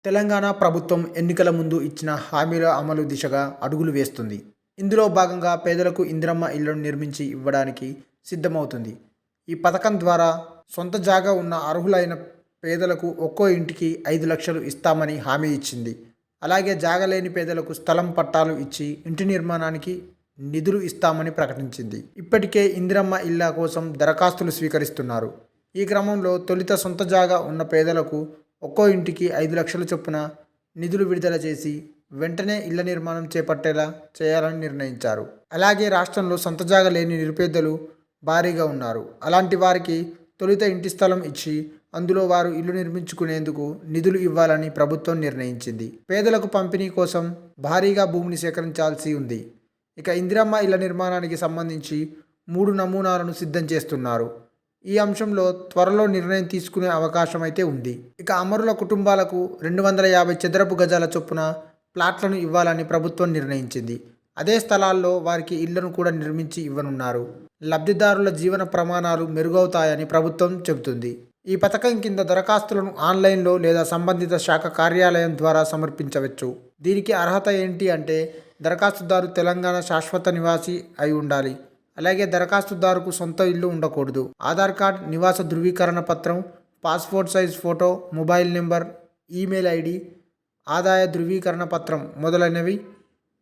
తెలంగాణ ప్రభుత్వం ఎన్నికల ముందు ఇచ్చిన హామీల అమలు దిశగా అడుగులు వేస్తుంది. ఇందులో భాగంగా పేదలకు ఇందిరమ్మ ఇళ్లను నిర్మించి ఇవ్వడానికి సిద్ధమవుతుంది. ఈ పథకం ద్వారా సొంత జాగా ఉన్న అర్హులైన పేదలకు ఒక్కో ఇంటికి 5 లక్షలు ఇస్తామని హామీ ఇచ్చింది. అలాగే జాగా లేని పేదలకు స్థలం పట్టాలు ఇచ్చి ఇంటి నిర్మాణానికి నిధులు ఇస్తామని ప్రకటించింది. ఇప్పటికే ఇందిరమ్మ ఇళ్ల కోసం దరఖాస్తులు స్వీకరిస్తున్నారు. ఈ క్రమంలో తొలుత సొంత జాగా ఉన్న పేదలకు ఒక్కో ఇంటికి 5 లక్షల చొప్పున నిధులు విడుదల చేసి వెంటనే ఇళ్ల నిర్మాణం చేపట్టేలా చేయాలని నిర్ణయించారు. అలాగే రాష్ట్రంలో సొంత జాగా లేని నిరుపేదలు భారీగా ఉన్నారు. అలాంటి వారికి తొలుత ఇంటి స్థలం ఇచ్చి అందులో వారు ఇల్లు నిర్మించుకునేందుకు నిధులు ఇవ్వాలని ప్రభుత్వం నిర్ణయించింది. పేదలకు పంపిణీ కోసం భారీగా భూమిని సేకరించాల్సి ఉంది. ఇక ఇందిరమ్మ ఇళ్ల నిర్మాణానికి సంబంధించి 3 నమూనాలను సిద్ధం చేస్తున్నారు. ఈ అంశంలో త్వరలో నిర్ణయం తీసుకునే అవకాశం అయితే ఉంది. ఇక అమరుల కుటుంబాలకు 250 చదరపు గజాల చొప్పున ప్లాట్లను ఇవ్వాలని ప్రభుత్వం నిర్ణయించింది. అదే స్థలాల్లో వారికి ఇళ్లను కూడా నిర్మించి ఇవ్వనున్నారు. లబ్ధిదారుల జీవన ప్రమాణాలు మెరుగవుతాయని ప్రభుత్వం చెబుతుంది. ఈ పథకం కింద దరఖాస్తులను ఆన్లైన్లో లేదా సంబంధిత శాఖ కార్యాలయం ద్వారా సమర్పించవచ్చు. దీనికి అర్హత ఏంటి అంటే దరఖాస్తుదారు తెలంగాణ శాశ్వత నివాసి అయి ఉండాలి. అలాగే దరఖాస్తుదారుకు సొంత ఇల్లు ఉండకూడదు. ఆధార్ కార్డ్, నివాస ధృవీకరణ పత్రం, passport size photo, mobile number, email ID, ఆదాయ ధృవీకరణ పత్రం మొదలైనవి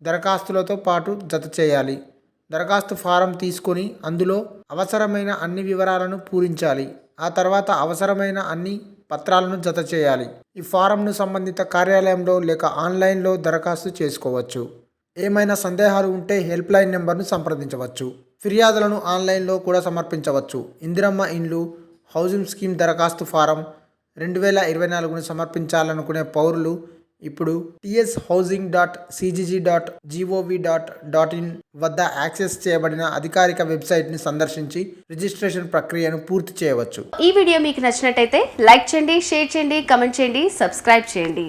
దరఖాస్తులతో పాటు జత చేయాలి. దరఖాస్తు ఫారం తీసుకొని అందులో అవసరమైన అన్ని వివరాలను పూరించాలి. ఆ తర్వాత అవసరమైన అన్ని పత్రాలను జత చేయాలి. ఈ ఫారంను సంబంధిత కార్యాలయంలో లేక ఆన్లైన్లో దరఖాస్తు చేసుకోవచ్చు. ఏమైనా సందేహాలు ఉంటే హెల్ప్ లైన్ నెంబర్ను సంప్రదించవచ్చు. ఫిర్యాదులను ఆన్లైన్లో కూడా సమర్పించవచ్చు. ఇందిరమ్మ ఇండ్లు హౌసింగ్ స్కీమ్ దరఖాస్తు ఫారం 2024ను సమర్పించాలనుకునే పౌరులు ఇప్పుడు tshousing.cgg.gov.in వద్ద యాక్సెస్ చేయబడిన అధికారిక వెబ్సైట్ని సందర్శించి రిజిస్ట్రేషన్ ప్రక్రియను పూర్తి చేయవచ్చు. ఈ వీడియో మీకు నచ్చినట్టయితే లైక్ చేయండి, షేర్ చేయండి, కమెంట్ చేయండి, సబ్స్క్రైబ్ చేయండి.